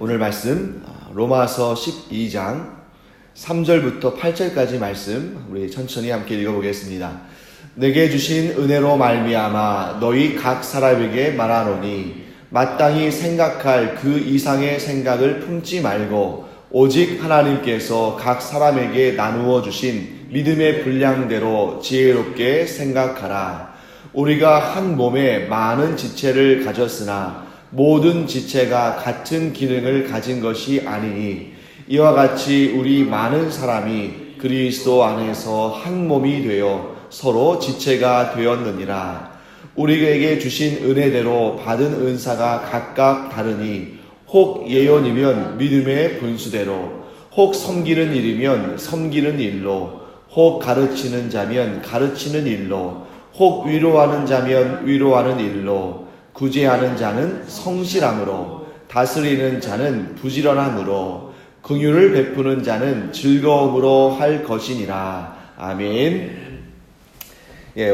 오늘 말씀 로마서 12장 3절부터 8절까지 말씀 우리 천천히 함께 읽어보겠습니다. 내게 주신 은혜로 말미암아 너희 각 사람에게 말하노니 마땅히 생각할 그 이상의 생각을 품지 말고 오직 하나님께서 각 사람에게 나누어 주신 믿음의 분량대로 지혜롭게 생각하라. 우리가 한 몸에 많은 지체를 가졌으나 모든 지체가 같은 기능을 가진 것이 아니니 이와 같이 우리 많은 사람이 그리스도 안에서 한 몸이 되어 서로 지체가 되었느니라. 우리에게 주신 은혜대로 받은 은사가 각각 다르니 혹 예언이면 믿음의 분수대로, 혹 섬기는 일이면 섬기는 일로, 혹 가르치는 자면 가르치는 일로, 혹 위로하는 자면 위로하는 일로, 구제하는 자는 성실함으로, 다스리는 자는 부지런함으로, 긍휼을 베푸는 자는 즐거움으로 할 것이니라. 아멘.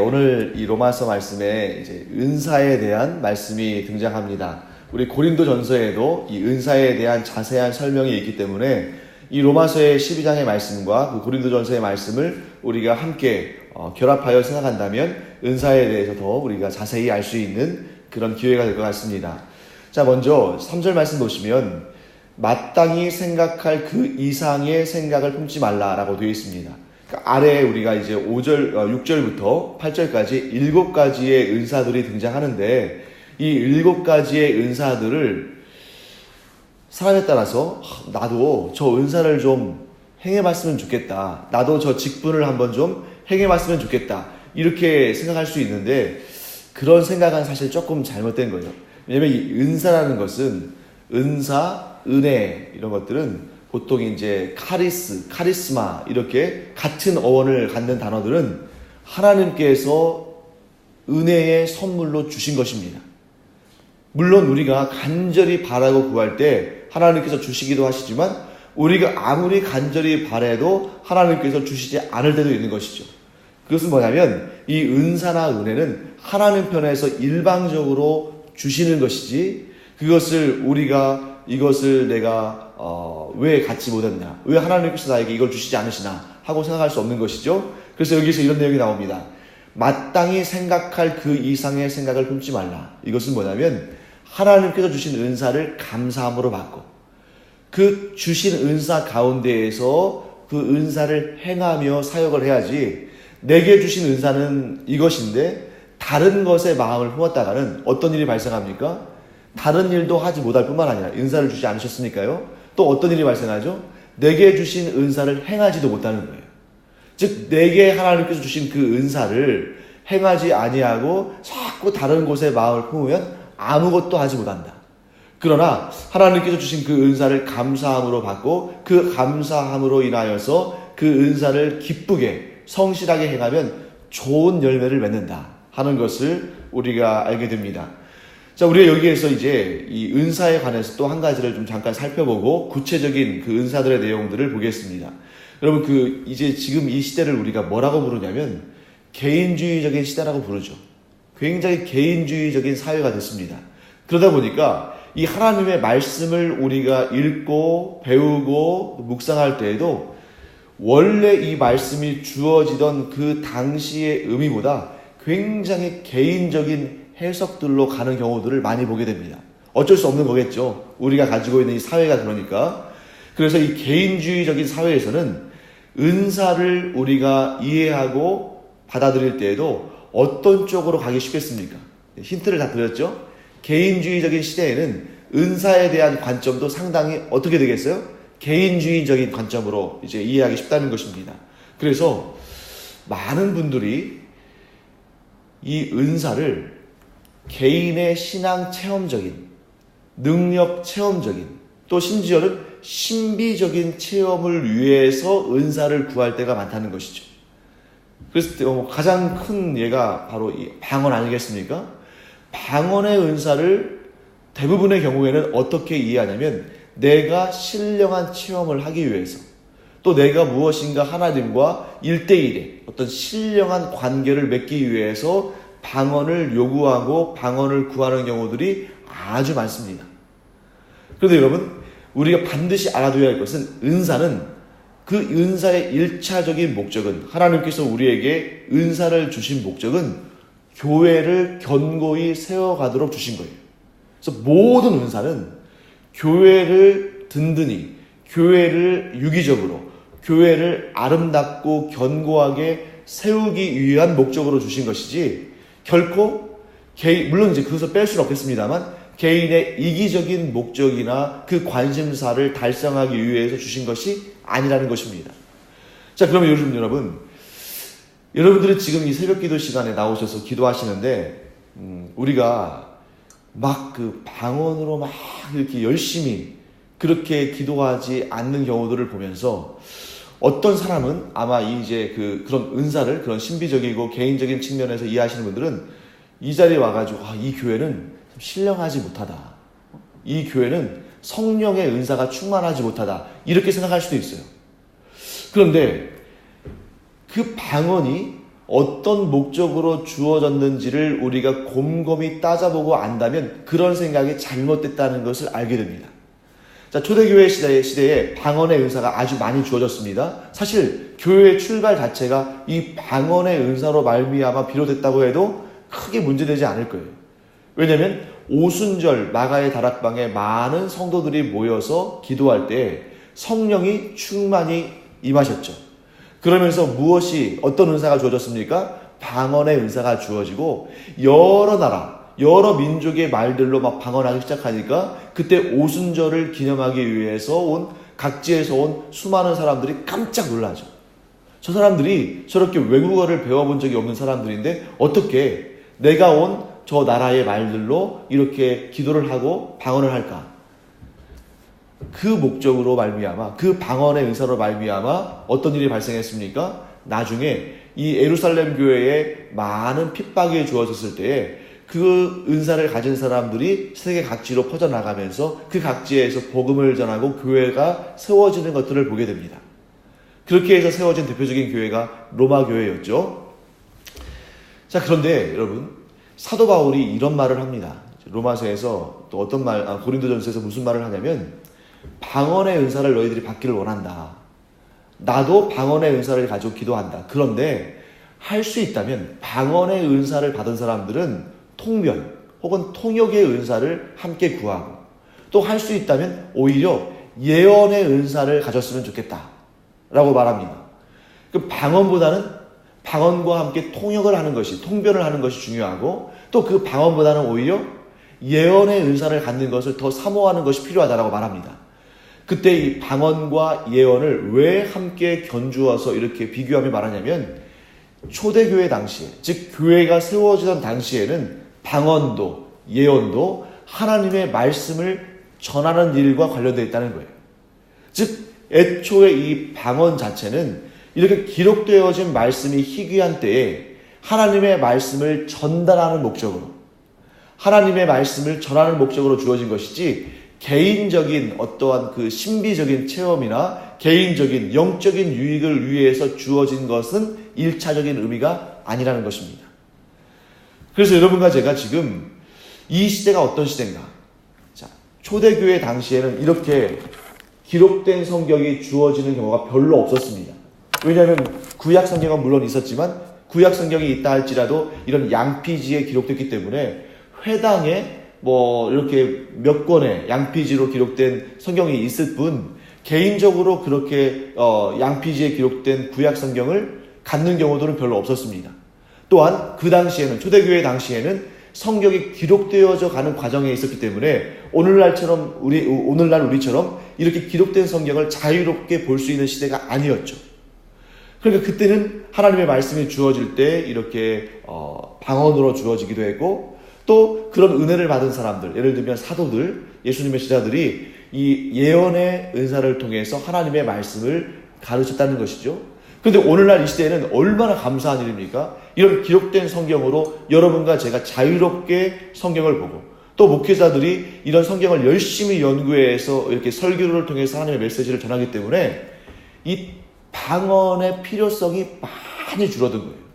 오늘 이 로마서 말씀에 이제 은사에 대한 말씀이 등장합니다. 우리 고린도전서에도 이 은사에 대한 자세한 설명이 있기 때문에 이 로마서의 12장의 말씀과 그 고린도전서의 말씀을 우리가 함께 결합하여 생각한다면 은사에 대해서 더 우리가 자세히 알 수 있는 그런 기회가 될 것 같습니다. 자, 먼저 3절 말씀 보시면 마땅히 생각할 그 이상의 생각을 품지 말라라고 되어 있습니다. 그러니까 아래에 우리가 이제 6절부터 8절까지 7가지의 은사들이 등장하는데 이 7가지의 은사들을 사람에 따라서 나도 저 은사를 좀 행해봤으면 좋겠다. 나도 저 직분을 한번 좀 행해봤으면 좋겠다. 이렇게 생각할 수 있는데 그런 생각은 사실 조금 잘못된 거예요. 왜냐면 이 은사라는 것은 은사, 은혜 이런 것들은 보통 이제 카리스마 이렇게 같은 어원을 갖는 단어들은 하나님께서 은혜의 선물로 주신 것입니다. 물론 우리가 간절히 바라고 구할 때 하나님께서 주시기도 하시지만 우리가 아무리 간절히 바라도 하나님께서 주시지 않을 때도 있는 것이죠. 그것은 뭐냐면 이 은사나 은혜는 하나님 편에서 일방적으로 주시는 것이지 그것을 우리가 이것을 내가 왜 갖지 못했나, 왜 하나님께서 나에게 이걸 주시지 않으시나 하고 생각할 수 없는 것이죠. 그래서 여기서 이런 내용이 나옵니다. 마땅히 생각할 그 이상의 생각을 품지 말라. 이것은 뭐냐면 하나님께서 주신 은사를 감사함으로 받고 그 주신 은사 가운데에서 그 은사를 행하며 사역을 해야지 내게 주신 은사는 이것인데 다른 것에 마음을 품었다가는 어떤 일이 발생합니까? 다른 일도 하지 못할 뿐만 아니라 은사를 주지 않으셨으니까요. 또 어떤 일이 발생하죠? 내게 주신 은사를 행하지도 못하는 거예요. 즉 내게 하나님께서 주신 그 은사를 행하지 아니하고 자꾸 다른 곳에 마음을 품으면 아무것도 하지 못한다. 그러나 하나님께서 주신 그 은사를 감사함으로 받고 그 감사함으로 인하여서 그 은사를 기쁘게 성실하게 행하면 좋은 열매를 맺는다 하는 것을 우리가 알게 됩니다. 자, 우리가 여기에서 이제 이 은사에 관해서 또 한 가지를 좀 잠깐 살펴보고 구체적인 그 은사들의 내용들을 보겠습니다. 여러분 이제 지금 이 시대를 우리가 뭐라고 부르냐면 개인주의적인 시대라고 부르죠. 굉장히 개인주의적인 사회가 됐습니다. 그러다 보니까 이 하나님의 말씀을 우리가 읽고 배우고 묵상할 때에도 원래 이 말씀이 주어지던 그 당시의 의미보다 굉장히 개인적인 해석들로 가는 경우들을 많이 보게 됩니다. 어쩔 수 없는 거겠죠. 우리가 가지고 있는 이 사회가 그러니까. 그래서 이 개인주의적인 사회에서는 은사를 우리가 이해하고 받아들일 때에도 어떤 쪽으로 가기 쉽겠습니까? 힌트를 다 드렸죠. 개인주의적인 시대에는 은사에 대한 관점도 상당히 어떻게 되겠어요? 개인주의적인 관점으로 이제 이해하기 쉽다는 것입니다. 그래서 많은 분들이 이 은사를 개인의 신앙 체험적인, 능력 체험적인, 또 심지어는 신비적인 체험을 위해서 은사를 구할 때가 많다는 것이죠. 그래서 가장 큰 예가 바로 이 방언 아니겠습니까? 방언의 은사를 대부분의 경우에는 어떻게 이해하냐면 내가 신령한 체험을 하기 위해서 또 내가 무엇인가 하나님과 1대1의 어떤 신령한 관계를 맺기 위해서 방언을 요구하고 방언을 구하는 경우들이 아주 많습니다. 그런데 여러분 우리가 반드시 알아둬야 할 것은 은사는 그 은사의 1차적인 목적은 하나님께서 우리에게 은사를 주신 목적은 교회를 견고히 세워가도록 주신 거예요. 그래서 모든 은사는 교회를 든든히, 교회를 유기적으로, 교회를 아름답고 견고하게 세우기 위한 목적으로 주신 것이지 결코 물론 이제 그것을 뺄 수는 없겠습니다만 개인의 이기적인 목적이나 그 관심사를 달성하기 위해서 주신 것이 아니라는 것입니다. 자, 그러면 요즘 여러분들은 지금 이 새벽 기도 시간에 나오셔서 기도하시는데 우리가 막 그 방언으로 막 이렇게 열심히 그렇게 기도하지 않는 경우들을 보면서 어떤 사람은 아마 이제 그런 은사를 그런 신비적이고 개인적인 측면에서 이해하시는 분들은 이 자리에 와가지고 이 교회는 신령하지 못하다. 이 교회는 성령의 은사가 충만하지 못하다. 이렇게 생각할 수도 있어요. 그런데 그 방언이 어떤 목적으로 주어졌는지를 우리가 곰곰이 따져보고 안다면 그런 생각이 잘못됐다는 것을 알게 됩니다. 자, 초대교회 시대에 방언의 은사가 아주 많이 주어졌습니다. 사실 교회의 출발 자체가 이 방언의 은사로 말미암아 비롯됐다고 해도 크게 문제되지 않을 거예요. 왜냐하면 오순절 마가의 다락방에 많은 성도들이 모여서 기도할 때 성령이 충만히 임하셨죠. 그러면서 어떤 은사가 주어졌습니까? 방언의 은사가 주어지고 여러 나라, 여러 민족의 말들로 막 방언하기 시작하니까 그때 오순절을 기념하기 위해서 각지에서 온 수많은 사람들이 깜짝 놀라죠. 저 사람들이 저렇게 외국어를 배워본 적이 없는 사람들인데 어떻게 내가 온 저 나라의 말들로 이렇게 기도를 하고 방언을 할까? 그 목적으로 말미암아, 그 방언의 은사로 말미암아 어떤 일이 발생했습니까? 나중에 이 예루살렘 교회에 많은 핍박이 주어졌을 때에 그 은사를 가진 사람들이 세계 각지로 퍼져나가면서 그 각지에서 복음을 전하고 교회가 세워지는 것들을 보게 됩니다. 그렇게 해서 세워진 대표적인 교회가 로마 교회였죠. 자, 그런데 여러분, 사도 바울이 이런 말을 합니다. 로마서에서 또 어떤 고린도전서에서 무슨 말을 하냐면 방언의 은사를 너희들이 받기를 원한다. 나도 방언의 은사를 가지고 기도한다. 그런데 할 수 있다면 방언의 은사를 받은 사람들은 통변 혹은 통역의 은사를 함께 구하고 또 할 수 있다면 오히려 예언의 은사를 가졌으면 좋겠다 라고 말합니다. 그 방언보다는 방언과 함께 통역을 하는 것이, 통변을 하는 것이 중요하고 또 그 방언보다는 오히려 예언의 은사를 갖는 것을 더 사모하는 것이 필요하다라고 말합니다. 그때 이 방언과 예언을 왜 함께 견주어서 이렇게 비교하며 말하냐면 초대교회 당시에, 즉 교회가 세워지던 당시에는 방언도 예언도 하나님의 말씀을 전하는 일과 관련되어 있다는 거예요. 즉 애초에 이 방언 자체는 이렇게 기록되어진 말씀이 희귀한 때에 하나님의 말씀을 전달하는 목적으로, 하나님의 말씀을 전하는 목적으로 주어진 것이지 개인적인 어떠한 그 신비적인 체험이나 개인적인 영적인 유익을 위해서 주어진 것은 1차적인 의미가 아니라는 것입니다. 그래서 여러분과 제가 지금 이 시대가 어떤 시대인가? 자, 초대교회 당시에는 이렇게 기록된 성경이 주어지는 경우가 별로 없었습니다. 왜냐하면 구약 성경은 물론 있었지만 구약 성경이 있다 할지라도 이런 양피지에 기록됐기 때문에 회당에 이렇게 몇 권의 양피지로 기록된 성경이 있을 뿐 개인적으로 그렇게 양피지에 기록된 구약 성경을 갖는 경우들은 별로 없었습니다. 또한 그 당시에는 초대교회 당시에는 성경이 기록되어져 가는 과정에 있었기 때문에 오늘날 우리처럼 이렇게 기록된 성경을 자유롭게 볼 수 있는 시대가 아니었죠. 그러니까 그때는 하나님의 말씀이 주어질 때 이렇게 방언으로 주어지기도 했고 또 그런 은혜를 받은 사람들, 예를 들면 사도들, 예수님의 제자들이 이 예언의 은사를 통해서 하나님의 말씀을 가르쳤다는 것이죠. 그런데 오늘날 이 시대에는 얼마나 감사한 일입니까? 이런 기록된 성경으로 여러분과 제가 자유롭게 성경을 보고 또 목회자들이 이런 성경을 열심히 연구해서 이렇게 설교를 통해서 하나님의 메시지를 전하기 때문에 이 방언의 필요성이 많이 줄어든 거예요.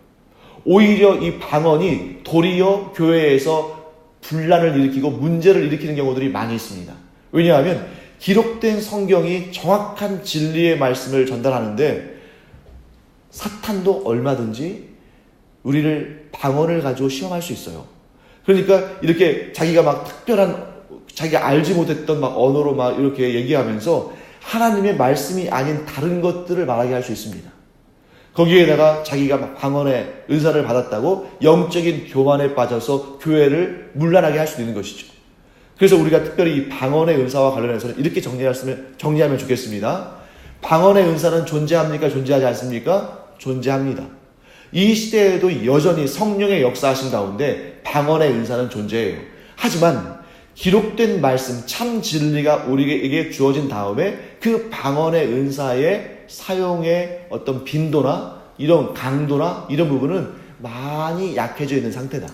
오히려 이 방언이 도리어 교회에서 분란을 일으키고 문제를 일으키는 경우들이 많이 있습니다. 왜냐하면 기록된 성경이 정확한 진리의 말씀을 전달하는데 사탄도 얼마든지 우리를 방언을 가지고 시험할 수 있어요. 그러니까 이렇게 자기가 막 특별한 자기가 알지 못했던 막 언어로 막 이렇게 얘기하면서 하나님의 말씀이 아닌 다른 것들을 말하게 할 수 있습니다. 거기에다가 자기가 막 방언의 은사를 받았다고 영적인 교만에 빠져서 교회를 문란하게 할 수도 있는 것이죠. 그래서 우리가 특별히 이 방언의 은사와 관련해서는 이렇게 정리하면 좋겠습니다. 방언의 은사는 존재합니까? 존재하지 않습니까? 존재합니다. 이 시대에도 여전히 성령의 역사하신 가운데 방언의 은사는 존재해요. 하지만 기록된 말씀, 참 진리가 우리에게 주어진 다음에 그 방언의 은사의 사용의 어떤 빈도나 이런 강도나 이런 부분은 많이 약해져 있는 상태다.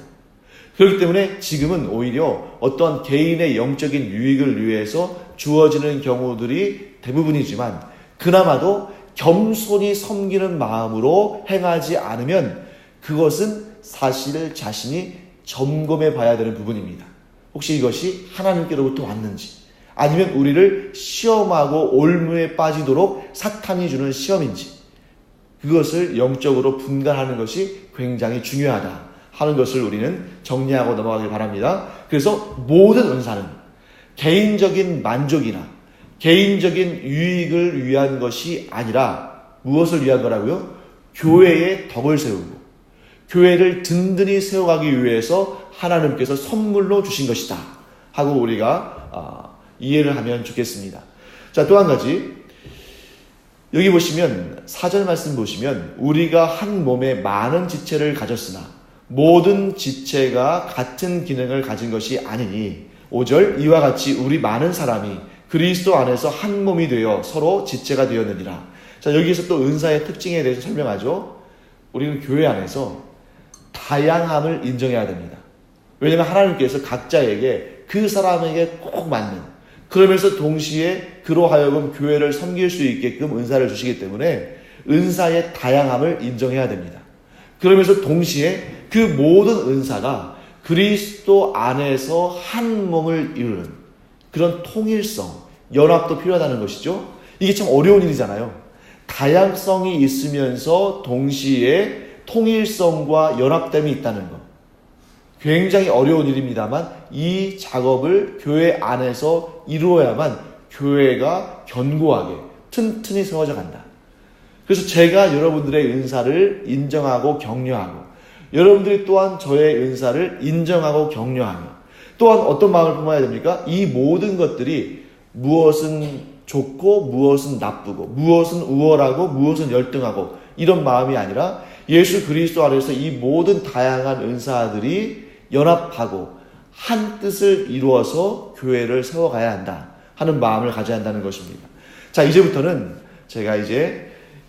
그렇기 때문에 지금은 오히려 어떠한 개인의 영적인 유익을 위해서 주어지는 경우들이 대부분이지만 그나마도 겸손히 섬기는 마음으로 행하지 않으면 그것은 사실 자신이 점검해 봐야 되는 부분입니다. 혹시 이것이 하나님께로부터 왔는지 아니면 우리를 시험하고 올무에 빠지도록 사탄이 주는 시험인지 그것을 영적으로 분간하는 것이 굉장히 중요하다 하는 것을 우리는 정리하고 넘어가길 바랍니다. 그래서 모든 은사는 개인적인 만족이나 개인적인 유익을 위한 것이 아니라 무엇을 위한 거라고요? 교회의 덕을 세우고 교회를 든든히 세워가기 위해서 하나님께서 선물로 주신 것이다 하고 우리가 이해를 하면 좋겠습니다. 자, 또 한 가지 여기 보시면 4절 말씀 보시면 우리가 한 몸에 많은 지체를 가졌으나 모든 지체가 같은 기능을 가진 것이 아니니 5절 이와 같이 우리 많은 사람이 그리스도 안에서 한 몸이 되어 서로 지체가 되었느니라. 자, 여기에서 또 은사의 특징에 대해서 설명하죠. 우리는 교회 안에서 다양함을 인정해야 됩니다. 왜냐하면 하나님께서 각자에게 그 사람에게 꼭 맞는 그러면서 동시에 그로 하여금 교회를 섬길 수 있게끔 은사를 주시기 때문에 은사의 다양함을 인정해야 됩니다. 그러면서 동시에 그 모든 은사가 그리스도 안에서 한 몸을 이루는 그런 통일성, 연합도 필요하다는 것이죠. 이게 참 어려운 일이잖아요. 다양성이 있으면서 동시에 통일성과 연합됨이 있다는 것. 굉장히 어려운 일입니다만 이 작업을 교회 안에서 이루어야만 교회가 견고하게 튼튼히 세워져 간다. 그래서 제가 여러분들의 은사를 인정하고 격려하고 여러분들이 또한 저의 은사를 인정하고 격려하며 또한 어떤 마음을 품어야 됩니까? 이 모든 것들이 무엇은 좋고 무엇은 나쁘고 무엇은 우월하고 무엇은 열등하고 이런 마음이 아니라 예수 그리스도 안에서 이 모든 다양한 은사들이 연합하고 한 뜻을 이루어서 교회를 세워가야 한다 하는 마음을 가져야 한다는 것입니다. 자, 이제부터는 제가 이제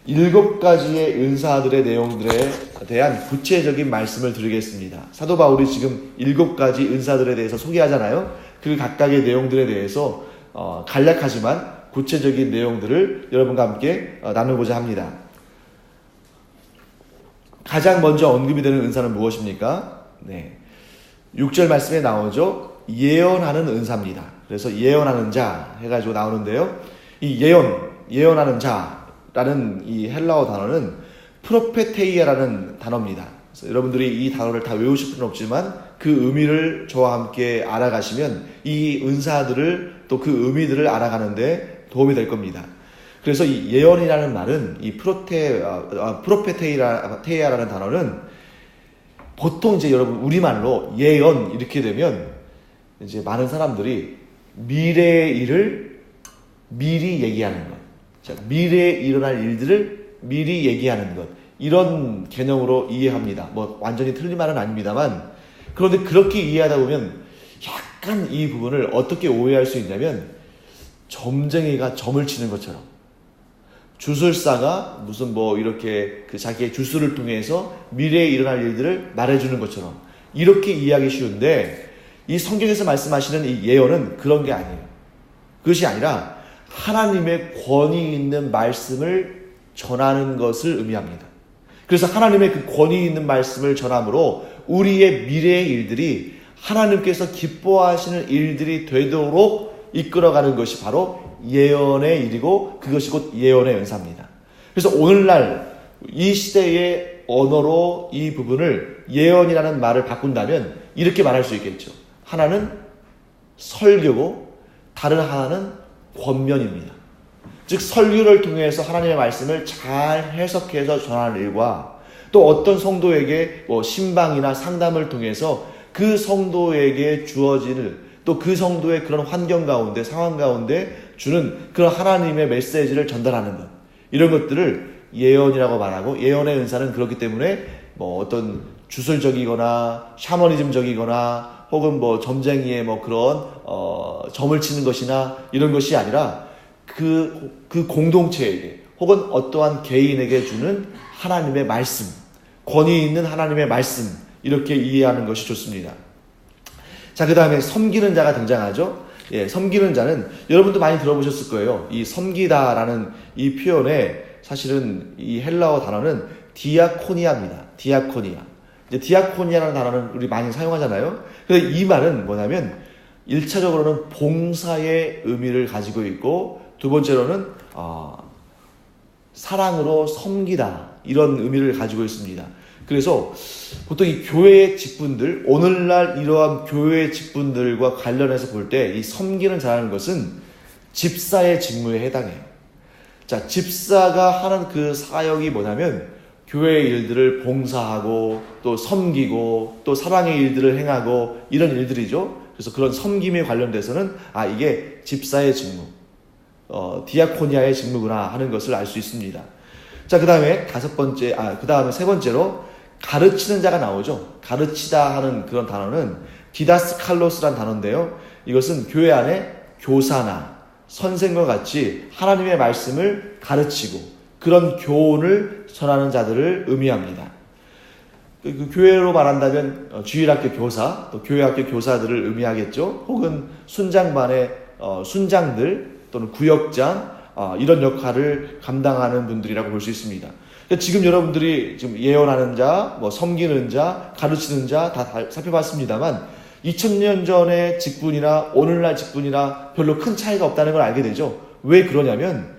7가지의 은사들의 내용들에 대한 구체적인 말씀을 드리겠습니다. 사도 바울이 지금 7가지 은사들에 대해서 소개하잖아요. 그 각각의 내용들에 대해서 간략하지만 구체적인 내용들을 여러분과 함께 나누고자 합니다. 가장 먼저 언급이 되는 은사는 무엇입니까? 네, 6절 말씀에 나오죠. 예언하는 은사입니다. 그래서 예언하는 자 해가지고 나오는데요. 이 예언하는 자라는 이 헬라어 단어는 프로페테이아라는 단어입니다. 그래서 여러분들이 이 단어를 다 외우실 필요는 없지만 그 의미를 저와 함께 알아가시면 이 은사들을 또 그 의미들을 알아가는데 도움이 될 겁니다. 그래서 이 예언이라는 말은 이 프로페테이아라는 단어는 보통 이제 여러분 우리말로 예언 이렇게 되면 이제 많은 사람들이 미래의 일을 미리 얘기하는 것, 자, 미래에 일어날 일들을 미리 얘기하는 것 이런 개념으로 이해합니다. 뭐 완전히 틀린 말은 아닙니다만 그런데 그렇게 이해하다 보면 약간 이 부분을 어떻게 오해할 수 있냐면 점쟁이가 점을 치는 것처럼 주술사가 무슨 뭐 이렇게 그 자기의 주술을 통해서 미래에 일어날 일들을 말해주는 것처럼 이렇게 이해하기 쉬운데 이 성경에서 말씀하시는 이 예언은 그런 게 아니에요. 그것이 아니라 하나님의 권위 있는 말씀을 전하는 것을 의미합니다. 그래서 하나님의 그 권위 있는 말씀을 전함으로 우리의 미래의 일들이 하나님께서 기뻐하시는 일들이 되도록 이끌어가는 것이 바로 예언의 일이고 그것이 곧 예언의 은사입니다. 그래서 오늘날 이 시대의 언어로 이 부분을 예언이라는 말을 바꾼다면 이렇게 말할 수 있겠죠. 하나는 설교고 다른 하나는 권면입니다. 즉 설교를 통해서 하나님의 말씀을 잘 해석해서 전하는 일과 또 어떤 성도에게 신방이나 상담을 통해서 그 성도에게 주어지는 또 그 성도의 그런 환경 가운데 상황 가운데 주는 그런 하나님의 메시지를 전달하는 것, 이런 것들을 예언이라고 말하고, 예언의 은사는 그렇기 때문에 어떤 주술적이거나 샤머니즘적이거나 혹은 점쟁이의 그런 점을 치는 것이나 이런 것이 아니라 그 공동체에게 혹은 어떠한 개인에게 주는 하나님의 말씀, 권위 있는 하나님의 말씀, 이렇게 이해하는 것이 좋습니다. 자, 그 다음에 섬기는 자가 등장하죠. 예, 섬기는 자는 여러분도 많이 들어보셨을 거예요. 이 섬기다라는 이 표현에 사실은 이 헬라어 단어는 디아코니아입니다. 디아코니아. 이제 디아코니아라는 단어는 우리 많이 사용하잖아요. 근데 이 말은 뭐냐면 1차적으로는 봉사의 의미를 가지고 있고, 두 번째로는 사랑으로 섬기다, 이런 의미를 가지고 있습니다. 그래서 보통 이 교회의 직분들, 오늘날 이러한 교회의 직분들과 관련해서 볼 때 이 섬기는 자라는 것은 집사의 직무에 해당해요. 자, 집사가 하는 그 사역이 뭐냐면 교회의 일들을 봉사하고 또 섬기고 또 사랑의 일들을 행하고 이런 일들이죠. 그래서 그런 섬김에 관련돼서는 이게 집사의 직무, 디아코니아의 직무구나 하는 것을 알 수 있습니다. 자, 그 다음에 세 번째로 가르치는 자가 나오죠. 가르치다 하는 그런 단어는 디다스칼로스란 단어인데요. 이것은 교회 안에 교사나 선생과 같이 하나님의 말씀을 가르치고 그런 교훈을 전하는 자들을 의미합니다. 그 교회로 말한다면 주일학교 교사, 또 교회학교 교사들을 의미하겠죠. 혹은 순장반의 순장들 또는 구역장, 이런 역할을 감당하는 분들이라고 볼 수 있습니다. 지금 여러분들이 지금 예언하는 자, 섬기는 자, 가르치는 자 다 살펴봤습니다만 2000년 전의 직분이나 오늘날 직분이나 별로 큰 차이가 없다는 걸 알게 되죠. 왜 그러냐면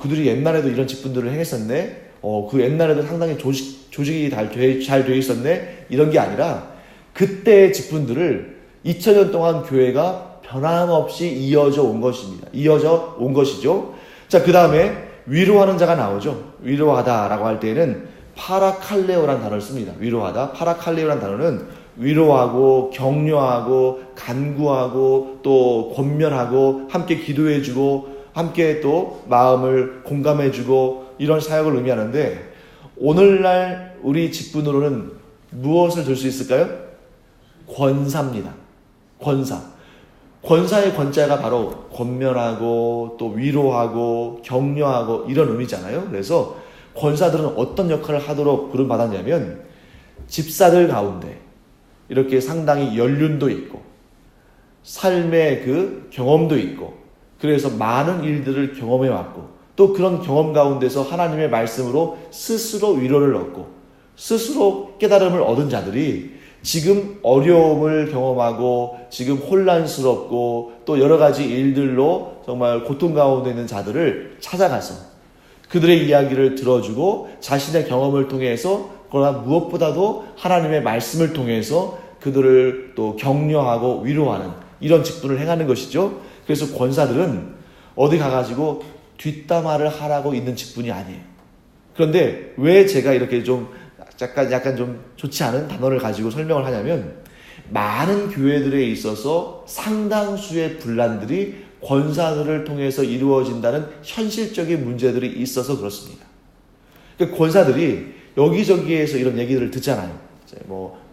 그들이 옛날에도 이런 직분들을 행했었네, 그 옛날에도 상당히 조직이 잘 돼 있었네, 이런 게 아니라 그때의 직분들을 2000년 동안 교회가 변함없이 이어져 온 것이죠. 자, 그 다음에 위로하는 자가 나오죠. 위로하다라고 할 때에는 파라칼레오라는 단어를 씁니다. 위로하다. 파라칼레오라는 단어는 위로하고 격려하고 간구하고 또 권면하고 함께 기도해주고 함께 또 마음을 공감해주고 이런 사역을 의미하는데, 오늘날 우리 직분으로는 무엇을 들 수 있을까요? 권사입니다. 권사의 권자가 바로 권면하고 또 위로하고 격려하고 이런 의미잖아요. 그래서 권사들은 어떤 역할을 하도록 부름받았냐면 집사들 가운데 이렇게 상당히 연륜도 있고 삶의 그 경험도 있고, 그래서 많은 일들을 경험해 왔고 또 그런 경험 가운데서 하나님의 말씀으로 스스로 위로를 얻고 스스로 깨달음을 얻은 자들이 지금 어려움을 경험하고 지금 혼란스럽고 또 여러 가지 일들로 정말 고통 가운데 있는 자들을 찾아가서 그들의 이야기를 들어주고 자신의 경험을 통해서, 그러나 무엇보다도 하나님의 말씀을 통해서 그들을 또 격려하고 위로하는 이런 직분을 행하는 것이죠. 그래서 권사들은 어디 가가지고 뒷담화를 하라고 있는 직분이 아니에요. 그런데 왜 제가 이렇게 약간 좀 좋지 않은 단어를 가지고 설명을 하냐면, 많은 교회들에 있어서 상당수의 분란들이 권사들을 통해서 이루어진다는 현실적인 문제들이 있어서 그렇습니다. 그러니까 권사들이 여기저기에서 이런 얘기들을 듣잖아요.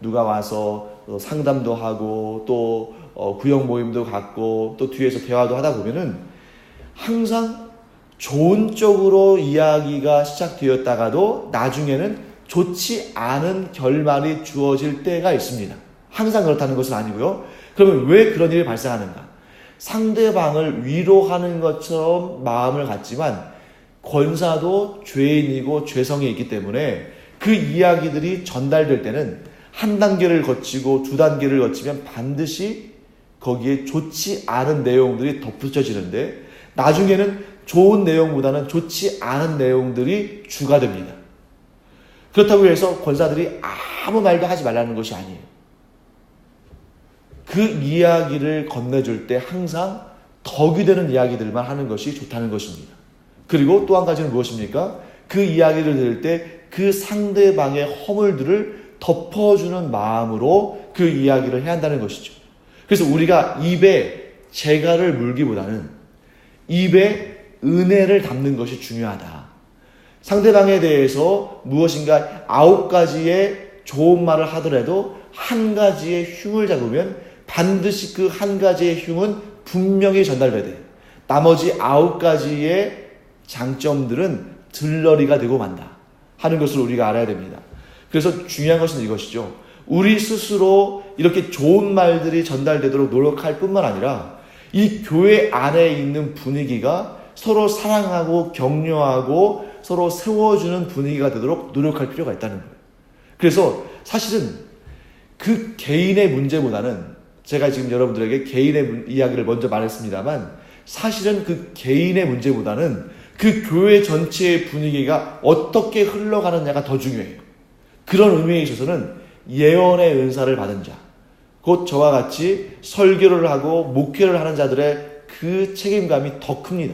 누가 와서 상담도 하고 또 구역 모임도 갖고 또 뒤에서 대화도 하다 보면은 항상 좋은 쪽으로 이야기가 시작되었다가도 나중에는 좋지 않은 결말이 주어질 때가 있습니다. 항상 그렇다는 것은 아니고요. 그러면 왜 그런 일이 발생하는가? 상대방을 위로하는 것처럼 마음을 갖지만 권사도 죄인이고 죄성이 있기 때문에 그 이야기들이 전달될 때는 한 단계를 거치고 두 단계를 거치면 반드시 거기에 좋지 않은 내용들이 덧붙여지는데, 나중에는 좋은 내용보다는 좋지 않은 내용들이 주가 됩니다. 그렇다고 해서 권사들이 아무 말도 하지 말라는 것이 아니에요. 그 이야기를 건네줄 때 항상 덕이 되는 이야기들만 하는 것이 좋다는 것입니다. 그리고 또 한 가지는 무엇입니까? 그 이야기를 들을 때 그 상대방의 허물들을 덮어주는 마음으로 그 이야기를 해야 한다는 것이죠. 그래서 우리가 입에 재갈을 물기보다는 입에 은혜를 담는 것이 중요하다. 상대방에 대해서 무엇인가 9가지의 좋은 말을 하더라도 한 가지의 흉을 잡으면 반드시 그 한 가지의 흉은 분명히 전달돼야 돼요. 나머지 9가지의 장점들은 들러리가 되고 만다 하는 것을 우리가 알아야 됩니다. 그래서 중요한 것은 이것이죠. 우리 스스로 이렇게 좋은 말들이 전달되도록 노력할 뿐만 아니라 이 교회 안에 있는 분위기가 서로 사랑하고 격려하고 서로 세워주는 분위기가 되도록 노력할 필요가 있다는 거예요. 그래서 사실은 그 개인의 문제보다는 제가 지금 여러분들에게 개인의 이야기를 먼저 말했습니다만 사실은 그 개인의 문제보다는 그 교회 전체의 분위기가 어떻게 흘러가느냐가 더 중요해요. 그런 의미에 있어서는 예언의 은사를 받은 자, 곧 저와 같이 설교를 하고 목회를 하는 자들의 그 책임감이 더 큽니다.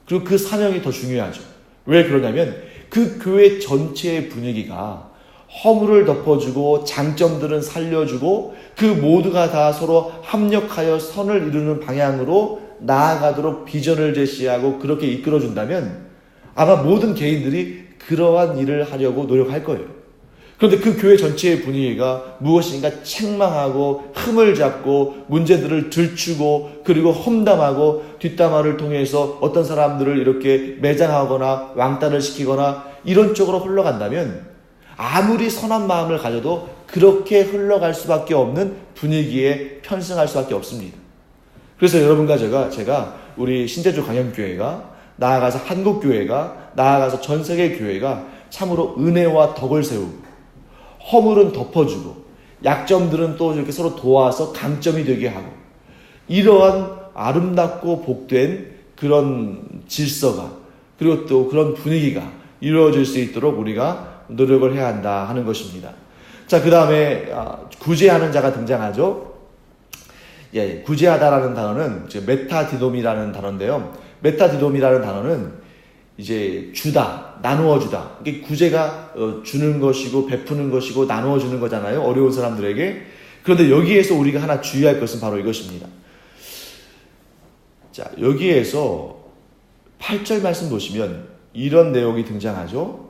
그리고 그 사명이 더 중요하죠. 왜 그러냐면 그 교회 전체의 분위기가 허물을 덮어주고 장점들은 살려주고 그 모두가 다 서로 합력하여 선을 이루는 방향으로 나아가도록 비전을 제시하고 그렇게 이끌어준다면 아마 모든 개인들이 그러한 일을 하려고 노력할 거예요. 그런데 그 교회 전체의 분위기가 무엇인가 책망하고 흠을 잡고 문제들을 들추고 그리고 험담하고 뒷담화를 통해서 어떤 사람들을 이렇게 매장하거나 왕따를 시키거나 이런 쪽으로 흘러간다면 아무리 선한 마음을 가져도 그렇게 흘러갈 수밖에 없는 분위기에 편승할 수밖에 없습니다. 그래서 여러분과 제가 우리 신제주 강영교회가 나아가서 한국교회가 나아가서 전 세계 교회가 참으로 은혜와 덕을 세우고 허물은 덮어주고 약점들은 또 이렇게 서로 도와서 강점이 되게 하고 이러한 아름답고 복된 그런 질서가 그리고 또 그런 분위기가 이루어질 수 있도록 우리가 노력을 해야 한다 하는 것입니다. 자, 그 다음에 구제하는 자가 등장하죠. 예, 구제하다라는 단어는 이제 메타디돔이라는 단어인데요. 메타디돔이라는 단어는 이제 주다, 나누어 주다. 이게 구제가 주는 것이고 베푸는 것이고 나누어 주는 거잖아요. 어려운 사람들에게. 그런데 여기에서 우리가 하나 주의할 것은 바로 이것입니다. 자, 여기에서 8절 말씀 보시면 이런 내용이 등장하죠.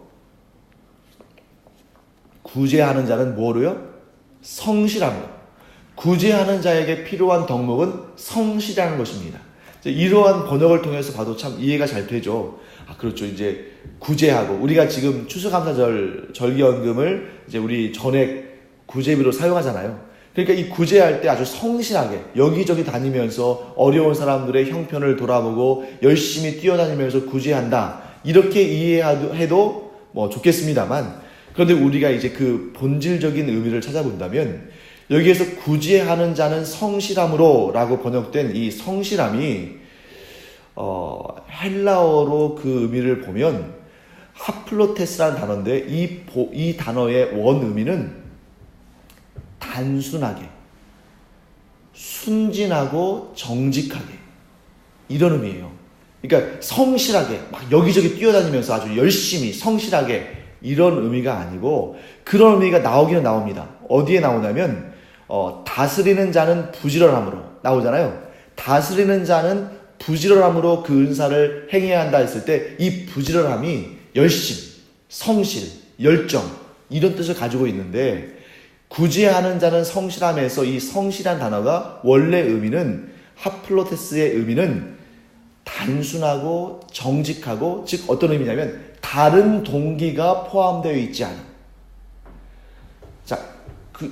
구제하는 자는 뭐로요? 성실함으로. 구제하는 자에게 필요한 덕목은 성실이라는 것입니다. 이러한 번역을 통해서 봐도 참 이해가 잘 되죠. 그렇죠. 이제 구제하고 우리가 지금 추수감사절 절기연금을 이제 우리 전액 구제비로 사용하잖아요. 그러니까 이 구제할 때 아주 성실하게 여기저기 다니면서 어려운 사람들의 형편을 돌아보고 열심히 뛰어다니면서 구제한다. 이렇게 이해해도 뭐 좋겠습니다만 그런데 우리가 이제 그 본질적인 의미를 찾아본다면 여기에서 구제하는 자는 성실함으로 라고 번역된 이 성실함이 헬라어로 그 의미를 보면 하플로테스라는 단어인데 이 단어의 원 의미는 단순하게 순진하고 정직하게 이런 의미예요. 그러니까 성실하게 막 여기저기 뛰어다니면서 아주 열심히 성실하게 이런 의미가 아니고 그런 의미가 나오기는 나옵니다. 어디에 나오냐면 다스리는 자는 부지런함으로 나오잖아요. 다스리는 자는 부지런함으로 그 은사를 행해야 한다 했을 때 이 부지런함이 열심, 성실, 열정 이런 뜻을 가지고 있는데 구제하는 자는 성실함에서 이 성실한 단어가 원래 의미는 하플로테스의 의미는 단순하고 정직하고 즉 어떤 의미냐면 다른 동기가 포함되어 있지 않은 자,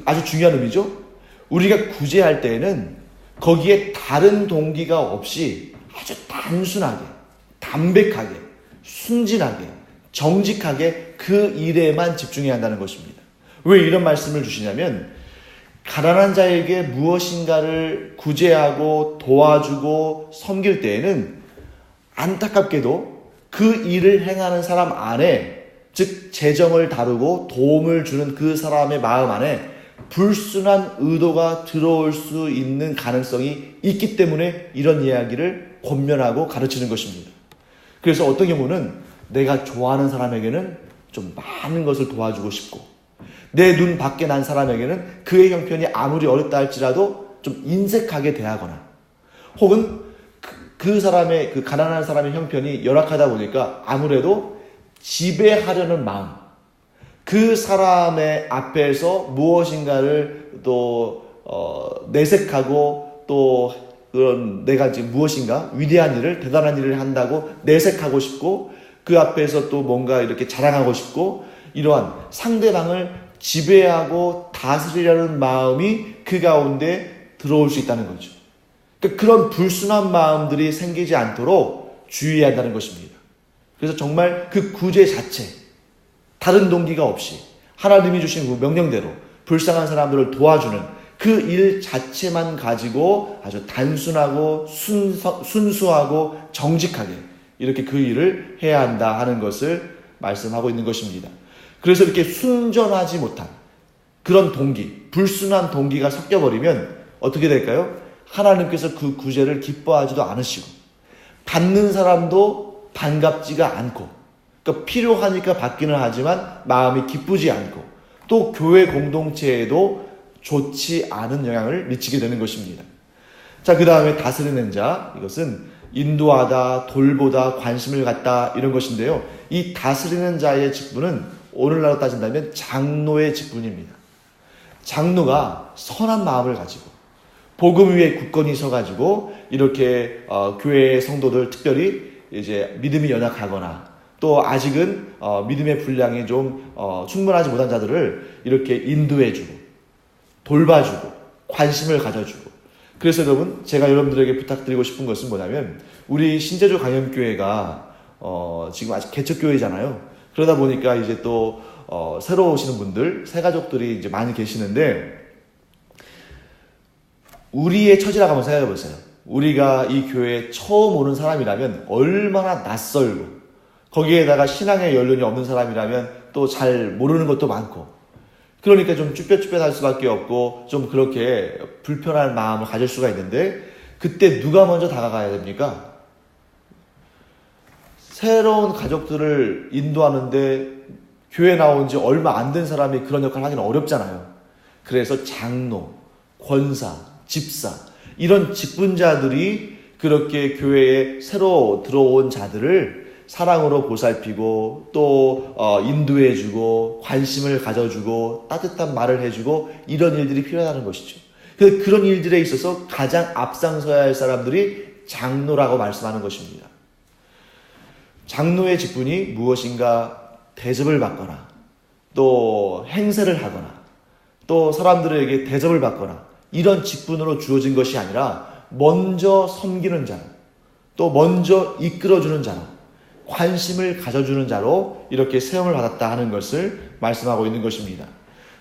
아주 중요한 의미죠. 우리가 구제할 때에는 거기에 다른 동기가 없이 아주 단순하게, 담백하게, 순진하게, 정직하게 그 일에만 집중해야 한다는 것입니다. 왜 이런 말씀을 주시냐면 가난한 자에게 무엇인가를 구제하고 도와주고 섬길 때에는 안타깝게도 그 일을 행하는 사람 안에, 즉 재정을 다루고 도움을 주는 그 사람의 마음 안에 불순한 의도가 들어올 수 있는 가능성이 있기 때문에 이런 이야기를 권면하고 가르치는 것입니다. 그래서 어떤 경우는 내가 좋아하는 사람에게는 좀 많은 것을 도와주고 싶고, 내 눈 밖에 난 사람에게는 그의 형편이 아무리 어렵다 할지라도 좀 인색하게 대하거나, 혹은 그 사람의, 그 가난한 사람의 형편이 열악하다 보니까 아무래도 지배하려는 마음, 그 사람의 앞에서 무엇인가를 또 내색하고, 또 그런 내가 지금 무엇인가 위대한 일을, 대단한 일을 한다고 내색하고 싶고, 그 앞에서 또 뭔가 이렇게 자랑하고 싶고, 이러한 상대방을 지배하고 다스리려는 마음이 그 가운데 들어올 수 있다는 거죠. 그러니까 그런 불순한 마음들이 생기지 않도록 주의해야 한다는 것입니다. 그래서 정말 그 구제 자체, 다른 동기가 없이 하나님이 주신 그 명령대로 불쌍한 사람들을 도와주는 그 일 자체만 가지고 아주 단순하고 순수하고 정직하게 이렇게 그 일을 해야 한다 하는 것을 말씀하고 있는 것입니다. 그래서 이렇게 순전하지 못한 그런 동기, 불순한 동기가 섞여버리면 어떻게 될까요? 하나님께서 그 구제를 기뻐하지도 않으시고, 받는 사람도 반갑지가 않고, 그러니까 필요하니까 받기는 하지만 마음이 기쁘지 않고, 또 교회 공동체에도 좋지 않은 영향을 미치게 되는 것입니다. 자, 그 다음에 다스리는 자, 이것은 인도하다, 돌보다, 관심을 갖다, 이런 것인데요. 이 다스리는 자의 직분은 오늘날로 따진다면 장로의 직분입니다. 장로가 선한 마음을 가지고 복음 위에 굳건히 서가지고 이렇게 교회의 성도들, 특별히 이제 믿음이 연약하거나 또 아직은 믿음의 분량이 좀 충분하지 못한 자들을 이렇게 인도해주고 돌봐주고 관심을 가져주고. 그래서 여러분, 제가 여러분들에게 부탁드리고 싶은 것은 뭐냐면, 우리 신제주 강염교회가 지금 아직 개척교회잖아요. 그러다 보니까 이제 또 새로 오시는 분들, 새 가족들이 이제 많이 계시는데, 우리의 처지라고 한번 생각해 보세요. 우리가 이 교회에 처음 오는 사람이라면 얼마나 낯설고, 거기에다가 신앙의 연륜이 없는 사람이라면 또 잘 모르는 것도 많고, 그러니까 좀 쭈뼛쭈뼛할 수밖에 없고 좀 그렇게 불편한 마음을 가질 수가 있는데, 그때 누가 먼저 다가가야 됩니까? 새로운 가족들을 인도하는데 교회 나온 지 얼마 안 된 사람이 그런 역할을 하기는 어렵잖아요. 그래서 장로, 권사, 집사, 이런 직분자들이 그렇게 교회에 새로 들어온 자들을 사랑으로 보살피고 또 인도해주고 관심을 가져주고 따뜻한 말을 해주고, 이런 일들이 필요하다는 것이죠. 그런 일들에 있어서 가장 앞장서야 할 사람들이 장로라고 말씀하는 것입니다. 장로의 직분이 무엇인가 대접을 받거나 또 행세를 하거나 또 사람들에게 대접을 받거나 이런 직분으로 주어진 것이 아니라, 먼저 섬기는 자로, 또 먼저 이끌어주는 자로, 관심을 가져주는 자로 이렇게 세움을 받았다 하는 것을 말씀하고 있는 것입니다.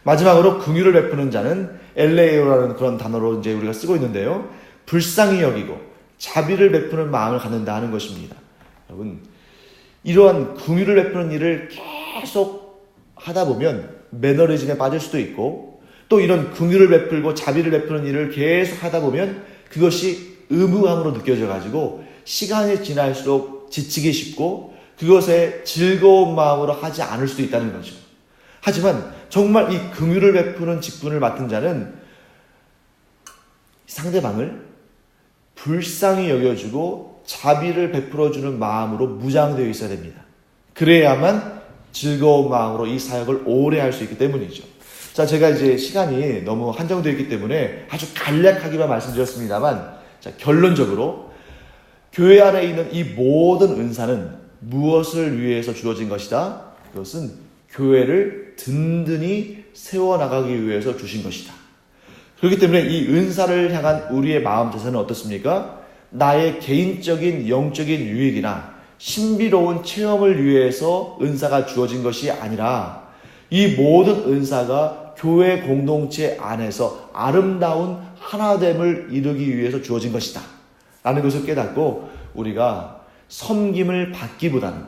마지막으로 긍휼을 베푸는 자는 엘레오라는 그런 단어로 이제 우리가 쓰고 있는데요. 불쌍히 여기고 자비를 베푸는 마음을 갖는다 하는 것입니다. 여러분, 이러한 긍휼을 베푸는 일을 계속 하다 보면 매너리즘에 빠질 수도 있고, 또 이런 긍휼을 베풀고 자비를 베푸는 일을 계속 하다 보면 그것이 의무감으로 느껴져 가지고 시간이 지날수록 지치기 쉽고 그것에 즐거운 마음으로 하지 않을 수도 있다는 거죠. 하지만 정말 이 긍휼을 베푸는 직분을 맡은 자는 상대방을 불쌍히 여겨주고 자비를 베풀어주는 마음으로 무장되어 있어야 됩니다. 그래야만 즐거운 마음으로 이 사역을 오래 할 수 있기 때문이죠. 자, 제가 이제 시간이 너무 한정되어 있기 때문에 아주 간략하게만 말씀드렸습니다만, 자, 결론적으로 교회 안에 있는 이 모든 은사는 무엇을 위해서 주어진 것이다? 그것은 교회를 든든히 세워나가기 위해서 주신 것이다. 그렇기 때문에 이 은사를 향한 우리의 마음 자세는 어떻습니까? 나의 개인적인 영적인 유익이나 신비로운 체험을 위해서 은사가 주어진 것이 아니라, 이 모든 은사가 교회 공동체 안에서 아름다운 하나됨을 이루기 위해서 주어진 것이다 라는 것을 깨닫고 우리가 섬김을 받기보다는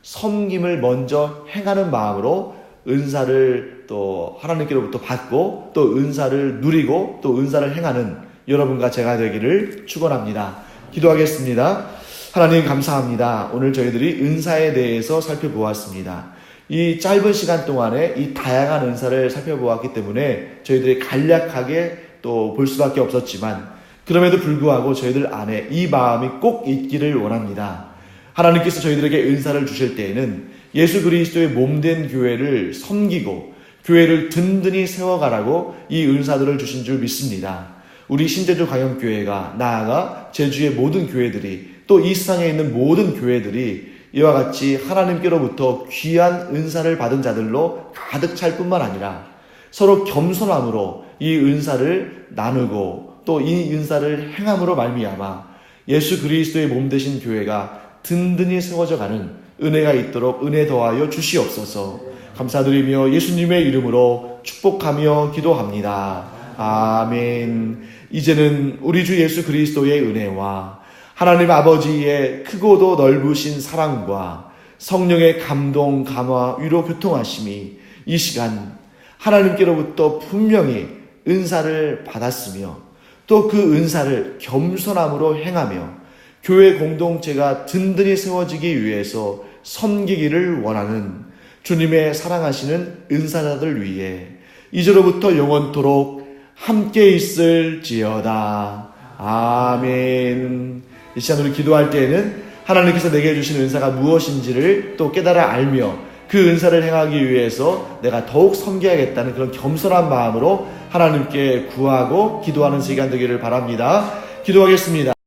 섬김을 먼저 행하는 마음으로 은사를 또 하나님께로부터 받고 또 은사를 누리고 또 은사를 행하는 여러분과 제가 되기를 축원합니다. 기도하겠습니다. 하나님 감사합니다. 오늘 저희들이 은사에 대해서 살펴보았습니다. 이 짧은 시간 동안에 이 다양한 은사를 살펴보았기 때문에 저희들이 간략하게 또 볼 수밖에 없었지만 그럼에도 불구하고 저희들 안에 이 마음이 꼭 있기를 원합니다. 하나님께서 저희들에게 은사를 주실 때에는 예수 그리스도의 몸된 교회를 섬기고 교회를 든든히 세워가라고 이 은사들을 주신 줄 믿습니다. 우리 신제주 광영교회가 나아가 제주의 모든 교회들이 또 이 세상에 있는 모든 교회들이 이와 같이 하나님께로부터 귀한 은사를 받은 자들로 가득 찰 뿐만 아니라 서로 겸손함으로 이 은사를 나누고 또 이 은사를 행함으로 말미암아 예수 그리스도의 몸 되신 교회가 든든히 세워져 가는 은혜가 있도록 은혜 더하여 주시옵소서. 감사드리며 예수님의 이름으로 축복하며 기도합니다. 아멘. 이제는 우리 주 예수 그리스도의 은혜와 하나님 아버지의 크고도 넓으신 사랑과 성령의 감동, 감화, 위로, 교통하심이 이 시간 하나님께로부터 분명히 은사를 받았으며 또 그 은사를 겸손함으로 행하며 교회 공동체가 든든히 세워지기 위해서 섬기기를 원하는 주님의 사랑하시는 은사자들 위해 이제로부터 영원토록 함께 있을지어다. 아멘. 이 시간 우리 기도할 때에는 하나님께서 내게 주신 은사가 무엇인지를 또 깨달아 알며 그 은사를 행하기 위해서 내가 더욱 섬겨야겠다는 그런 겸손한 마음으로 하나님께 구하고 기도하는 시간 되기를 바랍니다. 기도하겠습니다.